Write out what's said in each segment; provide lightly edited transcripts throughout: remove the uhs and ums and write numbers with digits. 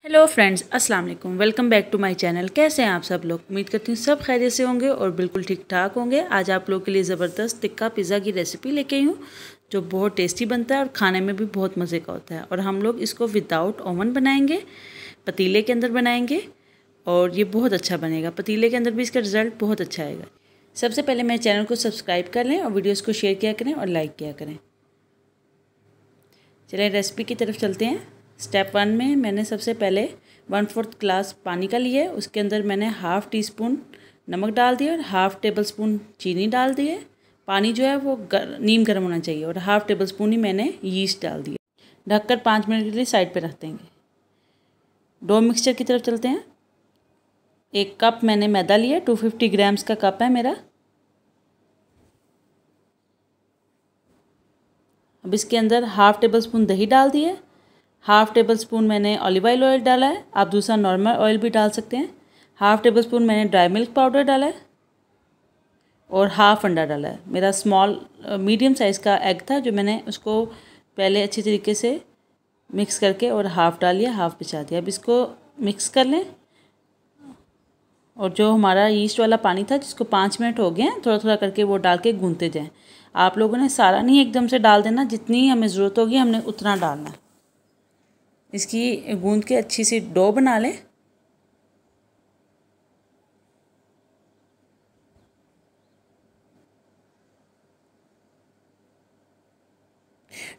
Hello friends, अस्सलाम वालेकुम। Welcome back to my channel. कैसे हैं आप सब लोग? उम्मीद करती हूँ सब खैरियत से होंगे और बिल्कुल ठीक ठाक होंगे। आज आप लोगों के लिए ज़बरदस्त टिक्का पिज़्ज़ा की रेसिपी लेके आई हूँ जो बहुत टेस्टी बनता है और खाने में भी बहुत मज़े का होता है। और हम लोग इसको विदाउट ओवन बनाएंगे, पतीले के अंदर बनाएंगे और ये बहुत अच्छा बनेगा। पतीले के अंदर भी इसका रिज़ल्ट बहुत अच्छा आएगा। सबसे पहले मेरे चैनल को सब्सक्राइब कर लें और वीडियोज़ को शेयर किया करें और लाइक किया करें। चलिए रेसिपी की तरफ चलते हैं। स्टेप 1 में मैंने सबसे पहले 1/4 ग्लास पानी का लिया है। उसके अंदर मैंने ½ टीस्पून नमक डाल दिया और ½ टेबलस्पून चीनी डाल दी है। पानी जो है वो नीम गर्म होना चाहिए और ½ टेबलस्पून ही मैंने यीस्ट डाल दिया। ढककर 5 मिनट के लिए साइड पे रख देंगे। डो मिक्सचर की तरफ चलते हैं। 1 कप मैंने मैदा लिया, 250 ग्राम्स का कप है मेरा। अब इसके अंदर ½ टेबलस्पून दही डाल दिए, ½ टेबलस्पून मैंने ऑलिव ऑयल डाला है। आप दूसरा नॉर्मल ऑयल भी डाल सकते हैं। ½ टेबलस्पून मैंने ड्राई मिल्क पाउडर डाला है और ½ अंडा डाला है। मेरा मीडियम साइज़ का एग था जो मैंने उसको पहले अच्छी तरीके से मिक्स करके और ½ डाल दिया, ½ बचा दिया। अब इसको मिक्स कर लें और जो हमारा यीस्ट वाला पानी था जिसको 5 मिनट हो गए हैं, थोड़ा थोड़ा करके वो डाल के गूंथते जाएं। आप लोगों ने सारा नहीं एकदम से डाल देना, जितनी हमें ज़रूरत होगी हमने उतना डालना है। इसकी गूंद के अच्छी सी डो बना लें।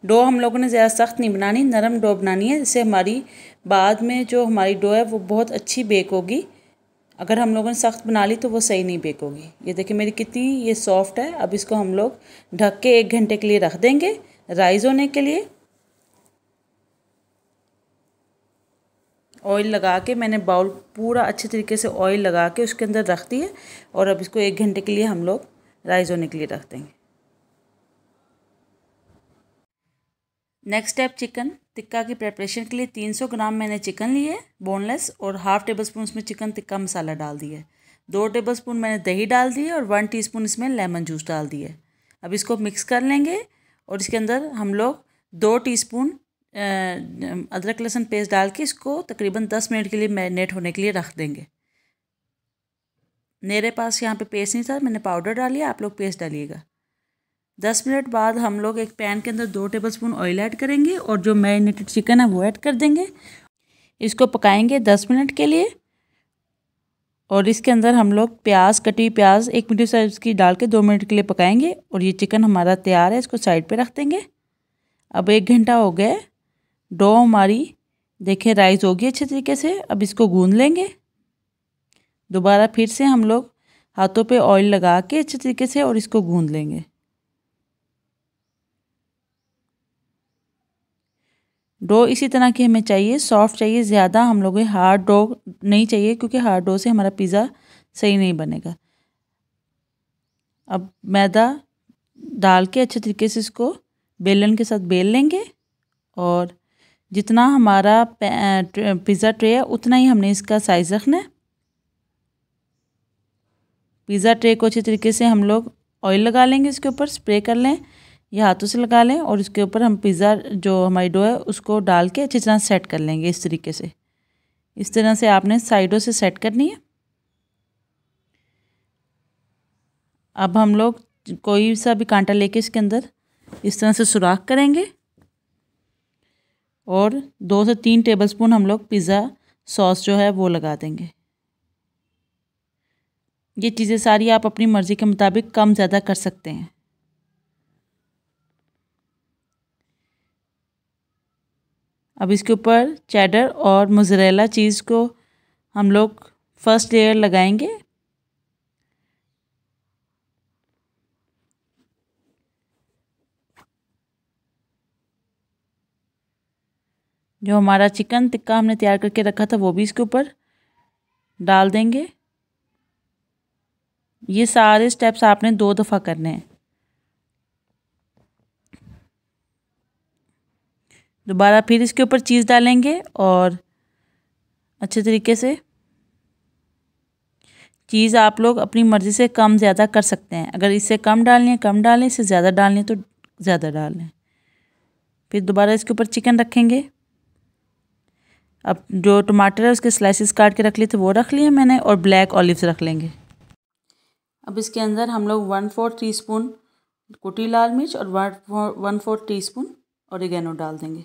डो हम लोगों ने ज़्यादा सख्त नहीं बनानी, नरम डो बनानी है, जिससे हमारी बाद में जो हमारी डो है वो बहुत अच्छी बेक होगी। अगर हम लोगों ने सख्त बना ली तो वो सही नहीं बेक होगी। ये देखिए मेरी कितनी ये सॉफ्ट है। अब इसको हम लोग ढक के 1 घंटे के लिए रख देंगे राइज़ होने के लिए। ऑयल लगा के मैंने बाउल पूरा अच्छे तरीके से ऑयल लगा के उसके अंदर रख दिए और अब इसको 1 घंटे के लिए हम लोग राइज़ होने के लिए रख देंगे। नेक्स्ट स्टेप, चिकन टिक्का की प्रिपरेशन के लिए 300 ग्राम मैंने चिकन लिए बोनलेस और ½ टेबलस्पून उसमें चिकन टिक्का मसाला डाल दिया है। 2 टेबलस्पून मैंने दही डाल दी है और 1 टीस्पून इसमें लेमन जूस डाल दिया है। अब इसको मिक्स कर लेंगे और इसके अंदर हम लोग 2 टीस्पून अदरक लहसुन पेस्ट डाल के इसको तकरीबन 10 मिनट के लिए मैरिनेट होने के लिए रख देंगे। मेरे पास यहाँ पे पेस्ट नहीं था, मैंने पाउडर डालिए, आप लोग पेस्ट डालिएगा। 10 मिनट बाद हम लोग एक पैन के अंदर 2 टेबलस्पून ऑयल ऐड करेंगे और जो मैरिनेटेड चिकन है वो ऐड कर देंगे। इसको पकाएंगे 10 मिनट के लिए और इसके अंदर हम लोग कटी प्याज 1 मीडियम साइज़ की डाल के 2 मिनट के लिए पकाएंगे और ये चिकन हमारा तैयार है। इसको साइड पे रख देंगे। अब 1 घंटा हो गया, डो हमारी देखिए राइज़ होगी अच्छे तरीके से। अब इसको गूंद लेंगे। दोबारा फिर से हम लोग हाथों पे ऑयल लगा के अच्छे तरीके से और इसको गूंद लेंगे। डो इसी तरह की हमें चाहिए, सॉफ्ट चाहिए, ज़्यादा हम लोग हार्ड डो नहीं चाहिए क्योंकि हार्ड डो से हमारा पिज़्ज़ा सही नहीं बनेगा। अब मैदा डाल के अच्छे तरीके से इसको बेलन के साथ बेल लेंगे और जितना हमारा पिज़्ज़ा ट्रे है उतना ही हमने इसका साइज़ रखना है। पिज़्ज़ा ट्रे को अच्छे तरीके से हम लोग ऑयल लगा लेंगे, इसके ऊपर स्प्रे कर लें या हाथों से लगा लें और इसके ऊपर हम पिज़्ज़ा जो हमारी डो है उसको डाल के अच्छी तरह सेट कर लेंगे। इस तरीके से, इस तरह से आपने साइडों से सेट करनी है। अब हम लोग कोई सा भी कांटा लेके इसके अंदर इस तरह से सुराख करेंगे और 2 से 3 टेबलस्पून हम लोग पिज़्ज़ा सॉस जो है वो लगा देंगे। ये चीज़ें सारी आप अपनी मर्ज़ी के मुताबिक कम ज़्यादा कर सकते हैं। अब इसके ऊपर चेडर और मोज़रेला चीज़ को हम लोग फर्स्ट लेयर लगाएंगे। जो हमारा चिकन टिक्का हमने तैयार करके रखा था वो भी इसके ऊपर डाल देंगे। ये सारे स्टेप्स आपने 2 दफ़ा करने हैं। दोबारा फिर इसके ऊपर चीज़ डालेंगे और अच्छे तरीके से चीज़ आप लोग अपनी मर्ज़ी से कम ज़्यादा कर सकते हैं। अगर इससे कम डालनी है कम डालें, इससे ज़्यादा डालनी है तो ज़्यादा डाल लें। फिर दोबारा इसके ऊपर चिकन रखेंगे। अब जो टमाटर है उसके स्लाइसिस काट के रख लिए थे वो रख लिए मैंने, और ब्लैक ऑलिव्स रख लेंगे। अब इसके अंदर हम लोग 1/4 टीस्पून कुटी लाल मिर्च और 1/4 टीस्पून ऑरिगेनो डाल देंगे।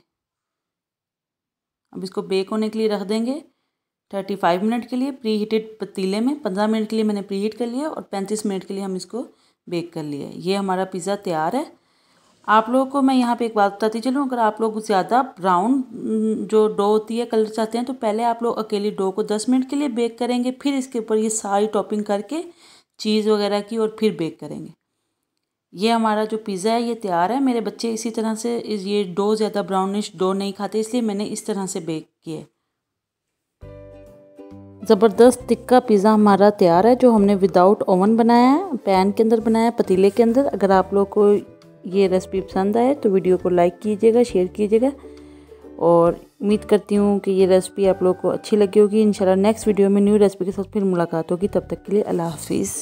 अब इसको बेक होने के लिए रख देंगे 35 मिनट के लिए प्री हीटेड पतीले में। 15 मिनट के लिए मैंने प्री हीट कर लिया और 35 मिनट के लिए हम इसको बेक कर लिए। ये हमारा पिज़्ज़ा तैयार है। आप लोगों को मैं यहाँ पे एक बात बताती चलूँ, अगर आप लोग ज़्यादा ब्राउन जो डो होती है कलर चाहते हैं तो पहले आप लोग अकेली डो को 10 मिनट के लिए बेक करेंगे, फिर इसके ऊपर ये सारी टॉपिंग करके चीज़ वगैरह की और फिर बेक करेंगे। ये हमारा जो पिज़्ज़ा है ये तैयार है। मेरे बच्चे इसी तरह से ये डो ज़्यादा ब्राउनिश डो नहीं खाते, इसलिए मैंने इस तरह से बेक किए। ज़बरदस्त तिक्का पिज़्ज़ा हमारा तैयार है, जो हमने विदाउट ओवन बनाया है, पैन के अंदर बनाया है, पतीले के अंदर। अगर आप लोग को ये रेसिपी पसंद आए तो वीडियो को लाइक कीजिएगा, शेयर कीजिएगा, और उम्मीद करती हूँ कि ये रेसिपी आप लोग को अच्छी लगी होगी। इंशाल्लाह नेक्स्ट वीडियो में न्यू रेसिपी के साथ फिर मुलाकात होगी। तब तक के लिए अल्लाह हाफिज़।